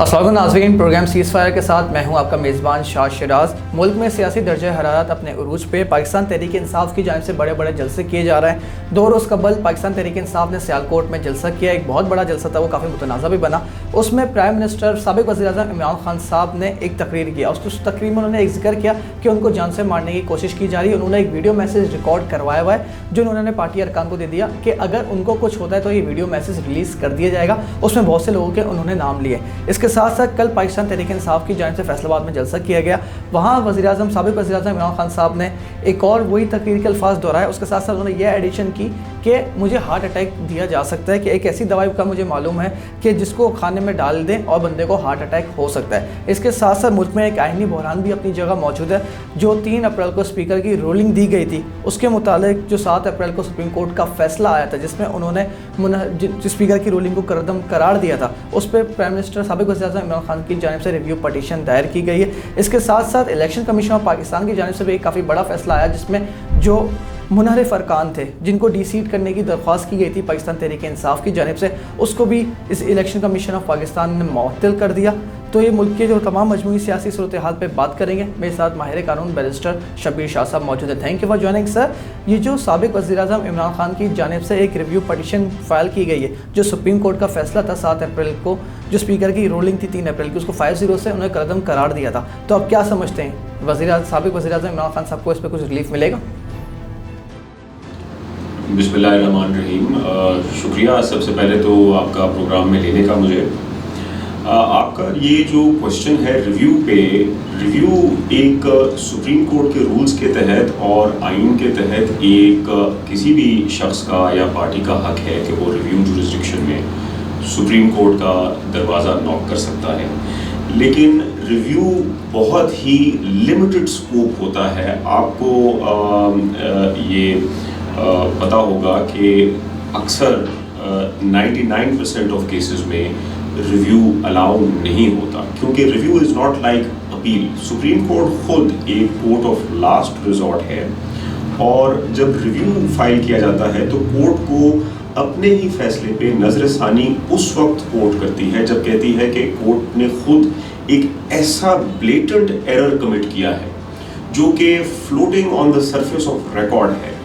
السلام علیکم ناظرین، پروگرام سیز فائر کے ساتھ میں ہوں آپ کا میزبان شاہ شراز۔ ملک میں سیاسی درجہ حرارت اپنے عروج پہ پاکستان تحریک انصاف کی جانب سے بڑے بڑے جلسے کیے جا رہے ہیں۔ 2 روز قبل پاکستان تحریک انصاف نے سیالکوٹ میں جلسہ کیا، ایک بہت بڑا جلسہ تھا، وہ کافی متنازع بھی بنا۔ اس میں پرائم منسٹر سابق وزیر اعظم عمران خان صاحب نے ایک تقریر کیا، اس تقریر میں انہوں نے ایک ذکر کیا کہ ان کو جان سے مارنے کی کوشش کی جا رہی ہے۔ انہوں نے ایک ویڈیو میسیج ریکارڈ کروایا ہوا ہے جو انہوں نے پارٹی ارکان کو دے دیا کہ اگر ان کو کچھ ہوتا ہے تو یہ ویڈیو میسیج ریلیز کر دیا جائے گا۔ اس میں بہت سے لوگوں کے انہوں نے نام لیے۔ اس کے ساتھ ساتھ کل پاکستان تحریک انصاف کی جانب سے فیصل آباد میں جلسہ کیا گیا، وہاں سابق وزیر اعظم عمران خان صاحب نے ایک اور وہی تقریر کے الفاظ دہرائے۔ اس کے ساتھ ساتھ انہوں نے یہ ایڈیشن کی کہ مجھے ہارٹ اٹیک دیا جا سکتا ہے، کہ ایک ایسی دوائی کا مجھے معلوم ہے کہ جس کو کھانے میں ڈال دیں اور بندے کو ہارٹ اٹیک ہو سکتا ہے۔ اس کے ساتھ ساتھ ملک میں ایک آئینی بحران بھی اپنی جگہ موجود ہے۔ جو 3 اپریل کو اسپیکر کی رولنگ دی گئی تھی، اس کے متعلق جو 7 اپریل کو سپریم کورٹ کا فیصلہ آیا تھا جس میں انہوں نے اسپیکر کی رولنگ کو کردم قرار دیا تھا، اس پہ پرائم منسٹر سابق وزیر اعظم عمران خان کی جانب سے ریویو پٹیشن دائر کی گئی ہے۔ اس کے ساتھ ساتھ الیکشن کمیشن آف پاکستان کی جانب سے بھی ایک کافی بڑا فیصلہ آیا جس میں جو منحرف ارکان تھے جن کو ڈی سیٹ کرنے کی درخواست کی گئی تھی پاکستان تحریک انصاف کی جانب سے، اس کو بھی اس الیکشن کمیشن آف پاکستان نے معطل کر دیا۔ تو یہ ملک کے جو تمام مجموعی سیاسی صورتحال پہ بات کریں گے۔ میرے ساتھ ماہر قانون بیرسٹر شبیر شاہ صاحب موجود ہیں۔ تھینک یو فار جوائننگ سر۔ یہ جو سابق وزیر اعظم عمران خان کی جانب سے ایک ریویو پٹیشن فائل کی گئی ہے، جو سپریم کورٹ کا فیصلہ تھا 7 اپریل کو، جو اسپیکر کی رولنگ تھی 3 اپریل کی، اس کو 5-0 سے انہیں قدم قرار دیا تھا، تو اب کیا سمجھتے ہیں سابق وزیر اعظم عمران خان صاحب کو اس پہ کچھ ریلیف ملے گا؟ بسم اللہ الرحمن الرحیم۔ شکریہ سب سے پہلے تو آپ کا پروگرام میں لینے کا۔ مجھے آپ کا یہ جو کوشچن ہے ریویو پہ، ریویو ایک سپریم کورٹ کے رولز کے تحت اور آئین کے تحت ایک کسی بھی شخص کا یا پارٹی کا حق ہے کہ وہ ریویو جورسڈکشن میں سپریم کورٹ کا دروازہ ناک کر سکتا ہے، لیکن ریویو بہت ہی لمیٹڈ سکوپ ہوتا ہے۔ آپ کو یہ پتہ ہوگا کہ اکثر 99% آف کیسز میں ریویو الاؤ نہیں ہوتا، کیونکہ review is not like appeal. Supreme court خود ایک کورٹ آف لاسٹ ریزورٹ ہے، اور جب ریویو فائل کیا جاتا ہے تو کورٹ کو اپنے ہی فیصلے پہ نظر ثانی اس وقت کورٹ کرتی ہے جب کہتی ہے کہ کورٹ نے خود ایک ایسا بلیٹنٹ ایرر کمٹ کیا ہے جو کہ floating on the surface of record ہے۔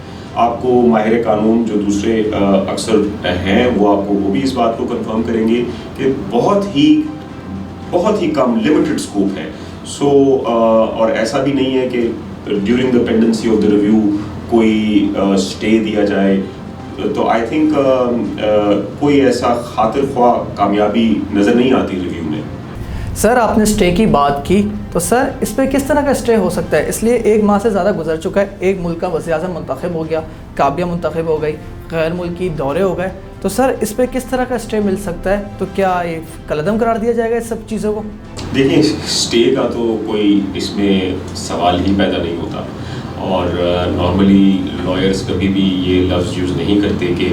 آپ کو ماہر قانون جو دوسرے اکثر ہیں وہ بھی اس بات کو کنفرم کریں گے کہ بہت ہی کم لمیٹڈ اسکوپ ہے۔ اور ایسا بھی نہیں ہے کہ during the pendency of the review کوئی اسٹے دیا جائے۔ تو آئی تھنک کوئی ایسا خاطر خواہ کامیابی نظر نہیں آتی ریویو میں۔ سر آپ نے اسٹے کی بات کی، تو سر اس پہ کس طرح کا اسٹے ہو سکتا ہے؟ اس لیے 1 ماہ سے زیادہ گزر چکا ہے، ایک ملک کا وزیر اعظم منتخب ہو گیا، کابینہ منتخب ہو گئی، غیر ملکی دورے ہو گئے، تو سر اس پہ کس طرح کا اسٹے مل سکتا ہے؟ تو کیا یہ کالعدم قرار دیا جائے گا اس سب چیزوں کو؟ دیکھیں، اسٹے کا تو کوئی اس میں سوال ہی پیدا نہیں ہوتا، اور نارملی لائرز کبھی بھی یہ لفظ یوز نہیں کرتے کہ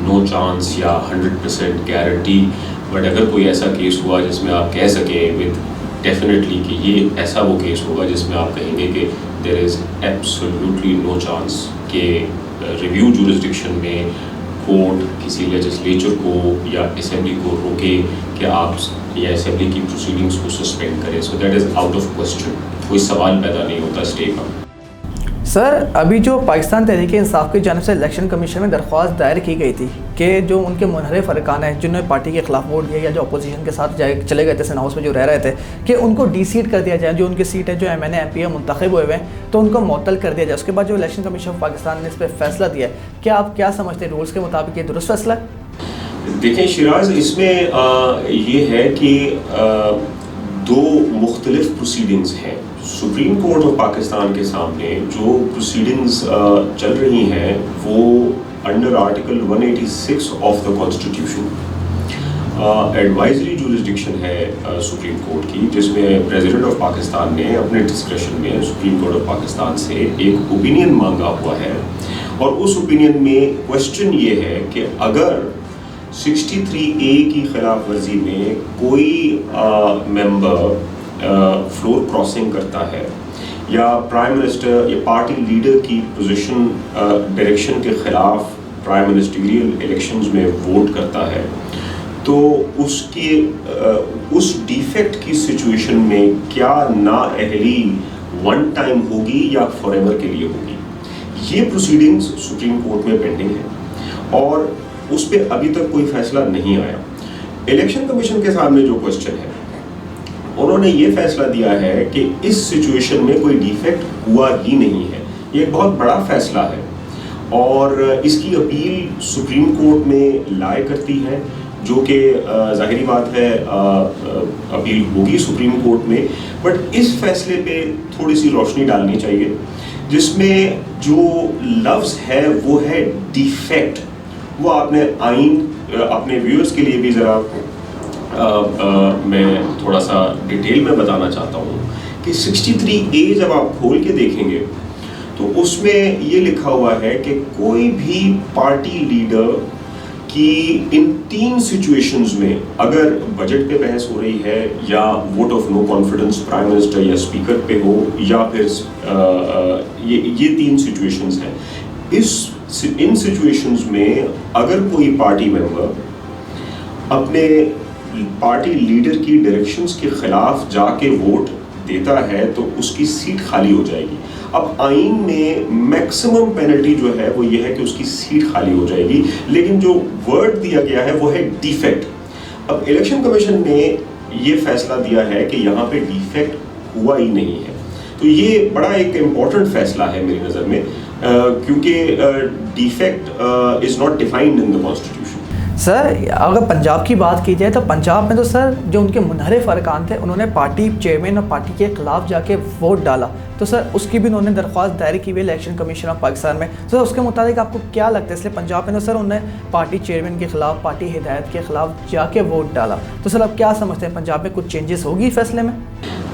نو چانس یا 100% گارنٹی، بٹ اگر کوئی ایسا کیس ہوا جس میں آپ کہہ سکیں وتھ ڈیفینیٹلی کہ یہ ایسا وہ کیس ہوگا جس میں آپ کہیں گے کہ دیر از ایبسولوٹلی نو چانس کہ ریویو جورسڈکشن میں کورٹ کسی لیجسلیچر کو یا اسمبلی کو روکے کہ آپ یا اسمبلی کی پروسیڈنگس کو سسپینڈ کریں، so that is out of question, کوئی سوال پیدا نہیں ہوتا اسٹے کا۔ سر ابھی جو پاکستان تحریک انصاف کی جانب سے الیکشن کمیشن میں درخواست دائر کی گئی تھی کہ جو ان کے منحرف ارکان ہیں جنہوں نے پارٹی کے خلاف ووٹ دیا یا جو اپوزیشن کے ساتھ چلے گئے تھے سینٹ ہاؤس میں جو رہ رہے تھے، کہ ان کو ڈی سیٹ کر دیا جائے، جو ان کی سیٹ ہے جو ایم این اے ایم پی اے منتخب ہوئے ہیں تو ان کو معطل کر دیا جائے۔ اس کے بعد جو الیکشن کمیشن آف پاکستان نے اس پہ فیصلہ دیا ہے، کیا آپ کیا سمجھتے ہیں رولز کے مطابق یہ درست فیصلہ ہے؟ دیکھیں شیراز، اس میں یہ ہے کہ 2 مختلف پروسیڈنگز ہیں۔ سپریم کورٹ آف پاکستان کے سامنے جو پروسیڈنگز چل رہی ہیں وہ under article 186 of the constitution advisory jurisdiction ہے سپریم کورٹ کی، جس میں پریزیڈنٹ آف پاکستان نے اپنے ڈسکریشن میں سپریم کورٹ آف پاکستان سے ایک اوپینین مانگا ہوا ہے، اور اس اوپینین میں کوشچن یہ ہے کہ اگر 63A کی خلاف ورزی میں کوئی ممبر فلور کراسنگ کرتا ہے یا پرائم منسٹر یا پارٹی لیڈر کی پوزیشن ڈائریکشن کے خلاف پرائم منسٹریل الیکشنز میں ووٹ کرتا ہے، تو اس ڈیفیکٹ کی سچویشن میں کیا نااہلی ون ٹائم ہوگی یا فار ایور کے لیے ہوگی. یہ پروسیڈنگز سپریم کورٹ میں پینڈنگ ہے اور اس پہ ابھی تک کوئی فیصلہ نہیں آیا. الیکشن کمیشن کے سامنے جو کوشچن ہے, انہوں نے یہ فیصلہ دیا ہے کہ اس سچویشن میں کوئی ڈیفیکٹ ہوا ہی نہیں ہے. یہ ایک بہت بڑا فیصلہ ہے اور اس کی اپیل سپریم کورٹ میں لائے کرتی ہے, جو کہ ظاہری بات ہے اپیل ہوگی سپریم کورٹ میں. بٹ اس فیصلے پہ تھوڑی سی روشنی ڈالنی چاہیے, جس میں جو لفظ ہے وہ ہے ڈیفیکٹ. وہ آپ نے آئین اپنے ویورز کے لیے بھی ذرا میں تھوڑا سا ڈیٹیل میں بتانا چاہتا ہوں کہ 63A جب آپ کھول کے دیکھیں گے تو اس میں یہ لکھا ہوا ہے کہ کوئی بھی پارٹی لیڈر کی ان 3 سچویشنز میں, اگر بجٹ پہ بحث ہو رہی ہے یا vote of no confidence prime minister یا اسپیکر پہ ہو, یا پھر یہ 3 سچویشنز ہیں, ان سچویشنز میں اگر کوئی پارٹی ممبر اپنے پارٹی لیڈر کی ڈائریکشنز کے خلاف جا کے ووٹ دیتا ہے تو اس کی سیٹ خالی ہو جائے گی. اب آئین میں میکسیمم پینلٹی جو ہے وہ یہ ہے کہ اس کی سیٹ خالی ہو جائے گی, لیکن جو ورڈ دیا گیا ہے وہ ہے ڈیفیکٹ. اب الیکشن کمیشن نے یہ فیصلہ دیا ہے کہ یہاں پہ ڈیفیکٹ ہوا ہی نہیں ہے. تو یہ بڑا ایک امپورٹنٹ فیصلہ ہے میری نظر میں, کیونکہ defect is not defined in the constitution. Sir اگر پنجاب کی بات کی جائے تو پنجاب میں تو سر جو ان کے منحرف ارکان تھے انہوں نے پارٹی چیئرمین اور پارٹی کے خلاف جا کے ووٹ ڈالا, تو سر اس کی بھی انہوں نے درخواست دائر کی ہوئی الیکشن کمیشن آف پاکستان میں. سر اس کے مطابق آپ کو کیا لگتا ہے, اس لیے پنجاب میں تو سر انہوں نے پارٹی چیئرمین کے خلاف, پارٹی ہدایت کے خلاف جا کے ووٹ ڈالا, تو سر آپ کیا سمجھتے ہیں پنجاب میں کچھ چینجز ہوگی فیصلے میں؟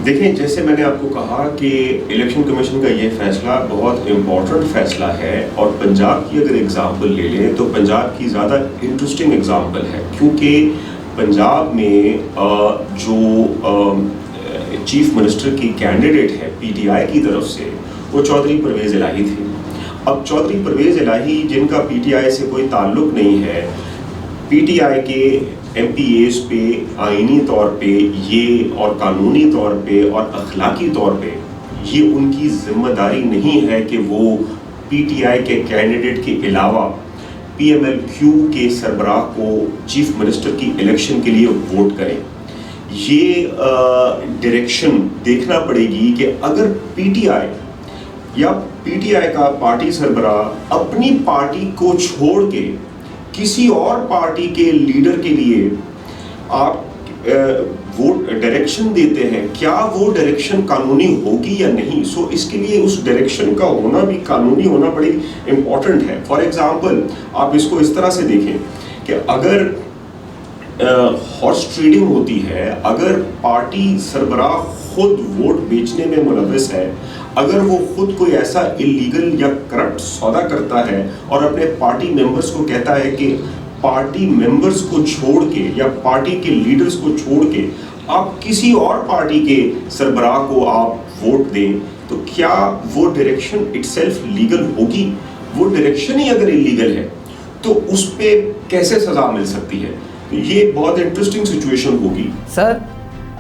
دیکھیں, جیسے میں نے آپ کو کہا کہ الیکشن کمیشن کا یہ فیصلہ بہت امپورٹنٹ فیصلہ ہے, اور پنجاب کی اگر اگزامپل لے لیں تو پنجاب کی زیادہ انٹرسٹنگ اگزامپل ہے, کیونکہ پنجاب میں جو چیف منسٹر کی کینڈیڈیٹ ہے پی ٹی آئی کی طرف سے وہ چودھری پرویز الہی تھے. اب چودھری پرویز الہی جن کا پی ٹی آئی سے کوئی تعلق نہیں ہے, پی ٹی آئی کے ایم پی ایز پہ آئینی طور پہ یہ اور قانونی طور پہ اور اخلاقی طور پہ یہ ان کی ذمہ داری نہیں ہے کہ وہ پی ٹی آئی کے کینڈیڈیٹ کے علاوہ پی ایم ایل کیو کے سربراہ کو چیف منسٹر کی الیکشن کے لیے ووٹ کریں. یہ ڈائریکشن دیکھنا پڑے گی کہ اگر پی ٹی آئی یا پی ٹی آئی کا پارٹی سربراہ اپنی پارٹی کو چھوڑ کے کسی اور پارٹی کے لیڈر کے لیے آپ ووٹ ڈائریکشن دیتے ہیں, کیا وہ ڈائریکشن قانونی ہوگی یا نہیں. سو اس کے لیے اس ڈائریکشن کا ہونا بھی قانونی ہونا بڑی امپورٹنٹ ہے. فار ایگزامپل آپ اس کو اس طرح سے دیکھیں کہ اگر ہارس ٹریڈنگ ہوتی ہے, اگر پارٹی سربراہ خود ووٹ بیچنے میں ملوث ہے, اگر وہ خود کوئی ایسا اللیگل یا کرپٹ سودا کرتا ہے اور اپنے پارٹی ممبرز کو کہتا ہے کہ پارٹی ممبرز کو چھوڑ کے یا پارٹی کے لیڈرز کو چھوڑ کے آپ کسی اور پارٹی کے سربراہ کو آپ ووٹ دیں, تو کیا وہ ڈائریکشن اٹ سیلف لیگل ہوگی؟ وہ ڈائریکشن ہی اگر اللیگل ہے تو اس پہ کیسے سزا مل سکتی ہے؟ یہ بہت انٹرسٹنگ سچویشن ہوگی. سر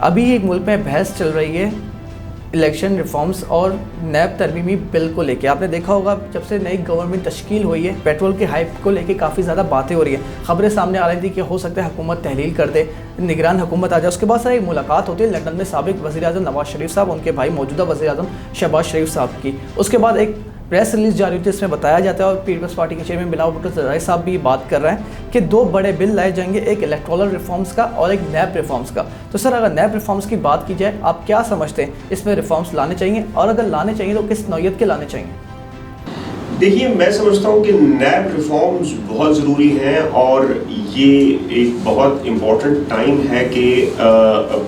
ابھی ایک ملک میں بحث چل رہی ہے الیکشن ریفارمز اور نیب ترمیمی بل کو لے کے. آپ نے دیکھا ہوگا جب سے نئی گورنمنٹ تشکیل ہوئی ہے پیٹرول کے ہائپ کو لے کے کافی زیادہ باتیں ہو رہی ہیں, خبریں سامنے آ رہی تھی کہ ہو سکتا ہے حکومت تحلیل کر دے, نگران حکومت آ جائے. اس کے بعد سر ایک ملاقات ہوتی ہے لندن میں سابق وزیر اعظم نواز شریف صاحب, ان کے بھائی موجودہ وزیر اعظم شہباز شریف صاحب کی. اس کے بعد ایک پریس ریلیز جاری ہوتی ہے, اس میں بتایا جاتا ہے اور پیپلز پارٹی کے چیئرمین بلاول بھٹو زرعی صاحب بھی بات کر رہے ہیں کہ 2 بڑے بل لائے جائیں گے, ایک الیکٹورل ریفارمز کا اور ایک نیب ریفارمز کا. تو سر اگر نیب ریفارمز کی بات کی جائے آپ کیا سمجھتے ہیں اس میں ریفارمز لانے چاہیے, اور اگر لانے چاہیے تو کس نوعیت کے لانے چاہیے؟ دیکھیے, میں سمجھتا ہوں کہ نیب ریفارمز بہت ضروری ہیں اور یہ ایک بہت امپورٹنٹ ٹائم ہے کہ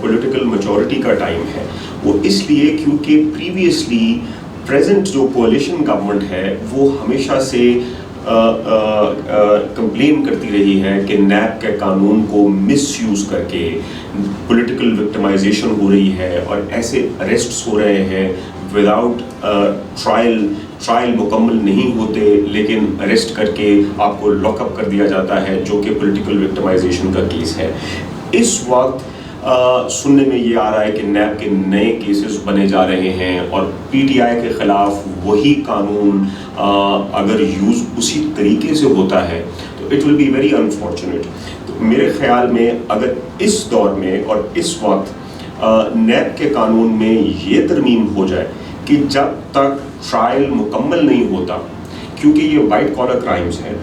پولیٹیکل میچورٹی کا ٹائم ہے. وہ اس لیے کیونکہ پریویسلی پریزنٹ جو کولیشن گورنمنٹ ہے وہ ہمیشہ سے کمپلین کرتی رہی ہے کہ نیب کے قانون کو مس یوز کر کے پولیٹیکل وکٹمائزیشن ہو رہی ہے اور ایسے اریسٹس ہو رہے ہیں وداؤٹ ٹرائل ٹرائل مکمل نہیں ہوتے لیکن اریسٹ کر کے آپ کو لاک اپ کر دیا جاتا ہے، جو کہ پولیٹیکل وکٹمائزیشن کا کیس ہے. اس وقت سننے میں یہ آ رہا ہے کہ نیب کے نئے کیسز بنے جا رہے ہیں اور پی ٹی آئی کے خلاف وہی قانون اگر یوز اسی طریقے سے ہوتا ہے تو it will be very unfortunate. تو میرے خیال میں اگر اس دور میں اور اس وقت نیب کے قانون میں یہ ترمیم ہو جائے کہ جب تک ٹرائل مکمل نہیں ہوتا، کیونکہ یہ وائٹ کالر کرائمز ہیں،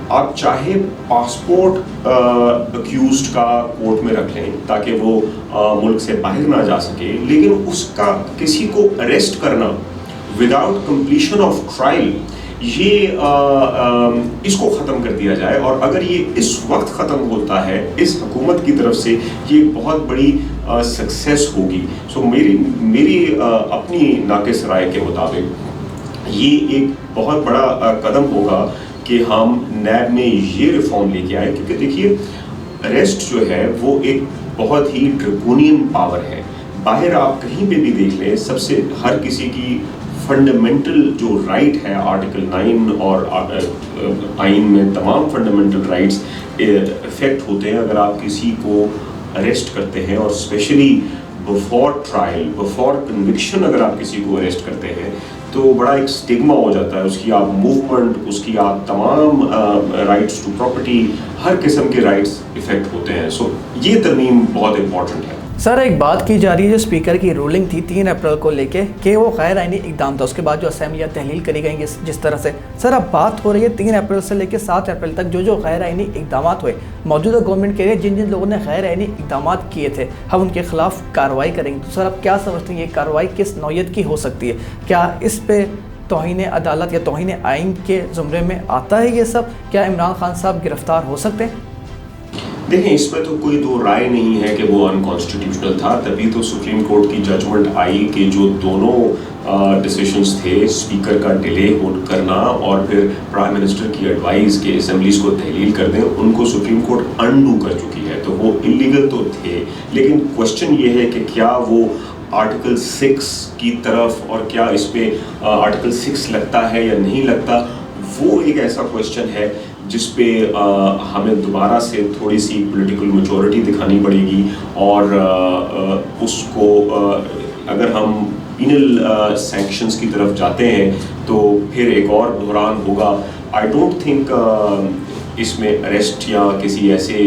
آپ چاہے پاسپورٹ اکیوزڈ کا کورٹ میں رکھ لیں تاکہ وہ ملک سے باہر نہ جا سکے، لیکن اس کا کسی کو اریسٹ کرنا وداؤٹ کمپلیشن آف ٹرائل، یہ اس کو ختم کر دیا جائے. اور اگر یہ اس وقت ختم ہوتا ہے اس حکومت کی طرف سے، یہ بہت بڑی سکسیس ہوگی. سو میری اپنی ناقص رائے کے مطابق یہ ایک بہت بڑا قدم ہوگا کہ ہم نیب میں یہ ریفارم لے کے آئے. کیونکہ دیکھیے اریسٹ جو ہے وہ ایک بہت ہی ڈریکونین پاور ہے. باہر آپ کہیں پہ بھی دیکھ لیں، سب سے ہر کسی کی فنڈامنٹل جو رائٹ ہے آرٹیکل 9 اور آئین میں تمام فنڈامنٹل رائٹس افیکٹ ہوتے ہیں اگر آپ کسی کو اریسٹ کرتے ہیں، اور especially before trial, before conviction اگر آپ کسی کو اریسٹ کرتے ہیں تو بڑا ایک سٹگما ہو جاتا ہے. اس کی آپ موومنٹ، اس کی آپ تمام رائٹس ٹو پراپرٹی، ہر قسم کے رائٹس افیکٹ ہوتے ہیں. سو یہ ترمیم بہت امپورٹنٹ ہے. سر ایک بات کی جا رہی ہے، جو اسپیکر کی رولنگ تھی 3 اپریل کو لے کے کہ وہ غیر آئینی اقدام تھا، اس کے بعد جو اسمبلیاں تحلیل کری گئیں گی جس طرح سے، سر اب بات ہو رہی ہے 3 اپریل سے لے کے 7 اپریل تک جو غیر آئینی اقدامات ہوئے، موجودہ گورنمنٹ کہہ رہی ہے جن لوگوں نے غیر آئینی اقدامات کیے تھے ہم ان کے خلاف کارروائی کریں گے. تو سر اب کیا سمجھتے ہیں یہ کارروائی کس نوعیت کی ہو سکتی ہے؟ کیا اس پہ توہین عدالت یا توہین آئین کے زمرے میں آتا ہے یہ سب؟ کیا عمران خان صاحب گرفتار ہو سکتے ہیں؟ دیکھیں اس میں تو کوئی دو رائے نہیں ہے کہ وہ انکانسٹیٹیوشنل تھا. تبھی تو سپریم کورٹ کی ججمنٹ آئی کہ جو دونوں ڈیسیشنز تھے، اسپیکر کا ڈیلے کرنا اور پھر پرائم منسٹر کی ایڈوائز کہ اسمبلیز کو تحلیل کر دیں، ان کو سپریم کورٹ انڈو کر چکی ہے. تو وہ انلیگل تو تھے، لیکن کوشچن یہ ہے کہ کیا وہ آرٹیکل 6 کی طرف، اور کیا اس پہ آرٹیکل 6 لگتا ہے یا نہیں لگتا، وہ ایک ایسا کوشچن ہے جس پہ ہمیں دوبارہ سے تھوڑی سی پولیٹیکل میچورٹی دکھانی پڑے گی. اور اس کو اگر ہم پینل سینکشنز کی طرف جاتے ہیں تو پھر ایک اور بحران ہوگا. آئی ڈونٹ تھنک اس میں اریسٹ یا کسی ایسے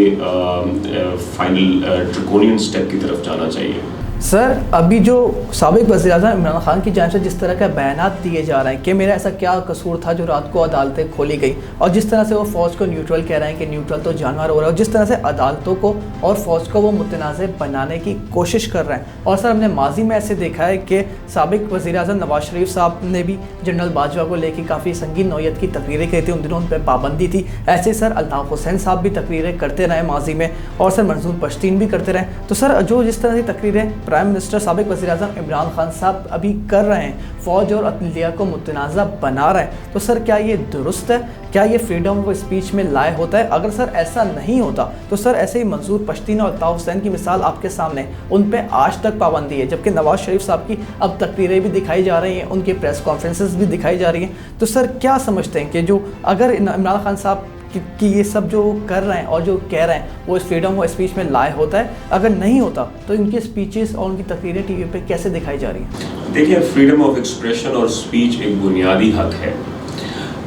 فائنل ڈریکونین سٹیپ کی طرف جانا چاہیے. سر ابھی جو سابق وزیر اعظم عمران خان کی جانب سے جس طرح کا بیانات دیے جا رہے ہیں کہ میرا ایسا کیا قصور تھا جو رات کو عدالتیں کھولی گئی، اور جس طرح سے وہ فوج کو نیوٹرل کہہ رہے ہیں کہ نیوٹرل تو جانور ہو رہا ہے، اور جس طرح سے عدالتوں کو اور فوج کو وہ متنازع بنانے کی کوشش کر رہے ہیں. اور سر ہم نے ماضی میں ایسے دیکھا ہے کہ سابق وزیر اعظم نواز شریف صاحب نے بھی جنرل باجوہ کو لے کے کافی سنگین نوعیت کی تقریریں کی تھیں، ان دنوں ان پہ پابندی تھی. ایسے سر الطاف حسین صاحب بھی تقریریں کرتے رہے ماضی میں، اور سر منظور پشتین بھی کرتے رہے. تو سر جو جس طرح کی تقریریں پرائم منسٹر سابق وزیر اعظم عمران خان صاحب ابھی کر رہے ہیں، فوج اور عدلیہ کو متنازع بنا رہے ہیں، تو سر کیا یہ درست ہے؟ کیا یہ فریڈم آف اسپیچ میں لائے ہوتا ہے؟ اگر سر ایسا نہیں ہوتا تو سر ایسے ہی منظور پشتین اور الطاف حسین کی مثال آپ کے سامنے، ان پہ آج تک پابندی ہے، جبکہ نواز شریف صاحب کی اب تقریریں بھی دکھائی جا رہی ہیں، ان کی پریس کانفرنسز بھی دکھائی جا رہی ہیں. تو سر کیا سمجھتے ہیں کہ جو اگر عمران خان صاحب کہ یہ سب جو کر رہے ہیں اور جو کہہ رہے ہیں وہ اس فریڈم آف اسپیچ میں لائے ہوتا ہے؟ اگر نہیں ہوتا تو ان کی اسپیچز اور ان کی تقریریں ٹی وی پہ کیسے دکھائی جا رہی ہیں؟ دیکھیں فریڈم آف ایکسپریشن اور اسپیچ ایک بنیادی حق ہے،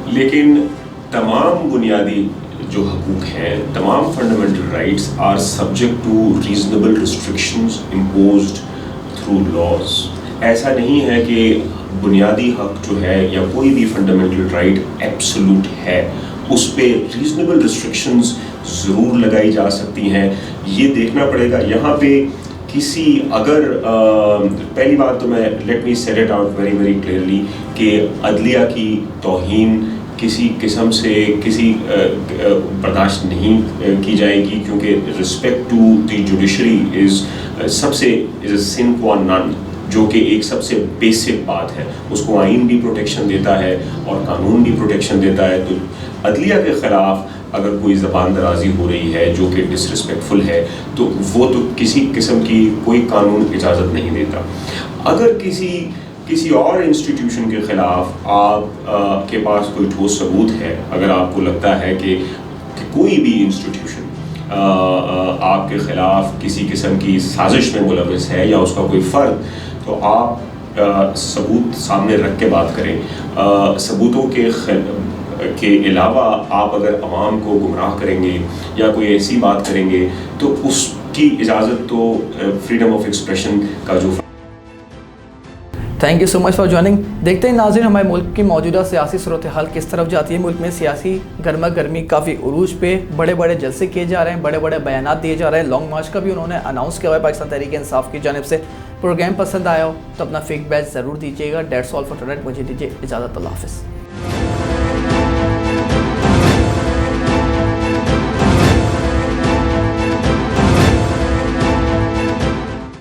لیکن تمام بنیادی جو حقوق ہیں، تمام fundamental rights are subject to reasonable restrictions imposed through laws. ایسا نہیں ہے کہ بنیادی حق جو ہے یا کوئی بھی فنڈامنٹل رائٹ ایبسولوٹ ہے، اس پہ ریزنیبل ریسٹرکشنز ضرور لگائی جا سکتی ہیں. یہ دیکھنا پڑے گا یہاں پہ کسی اگر پہلی بات تو میں let me set it out very very clearly کہ عدلیہ کی توہین کسی قسم سے کسی برداشت نہیں کی جائے گی، کیونکہ رسپیکٹ ٹو دی جوڈیشری از سب سے از اے سن qua non، جو کہ ایک سب سے بیسک بات ہے. اس کو آئین بھی پروٹیکشن دیتا ہے اور قانون بھی پروٹیکشن دیتا ہے. تو عدلیہ کے خلاف اگر کوئی زبان درازی ہو رہی ہے جو کہ ڈس رسپیکٹفل ہے تو وہ تو کسی قسم کی کوئی قانون اجازت نہیں دیتا. اگر کسی اور انسٹیٹیوشن کے خلاف آپ کے پاس کوئی ٹھوس ثبوت ہے، اگر آپ کو لگتا ہے کہ کوئی بھی انسٹیٹیوشن آپ کے خلاف کسی قسم کی سازش میں ملوث ہے یا اس کا کوئی فرد، تو آپ ثبوت سامنے رکھ کے بات کریں. ثبوتوں کے علاوہ آپ اگر عوام کو گمراہ کریں گے یا کوئی ایسی بات کریں گے تو اس کی اجازت تو فریڈم آف ایکسپریشن کا جو thank you so much for joining. دیکھتے ہیں ناظرین ہمارے ملک کی موجودہ سیاسی صورتحال کس طرف جاتی ہے. ملک میں سیاسی گرما گرمی کافی عروج پہ، بڑے بڑے جلسے کیے جا رہے ہیں، بڑے بڑے بیانات دیے جا رہے ہیں. لانگ مارچ کا بھی انہوں نے اناؤنس کیا ہوا ہے پاکستان تحریک انصاف کی جانب سے. پروگرام پسند آیا ہو تو اپنا فیڈ بیک ضرور دیجیے گا. That's all for today. مجھے دیجیے اجازت. اللہ حافظ.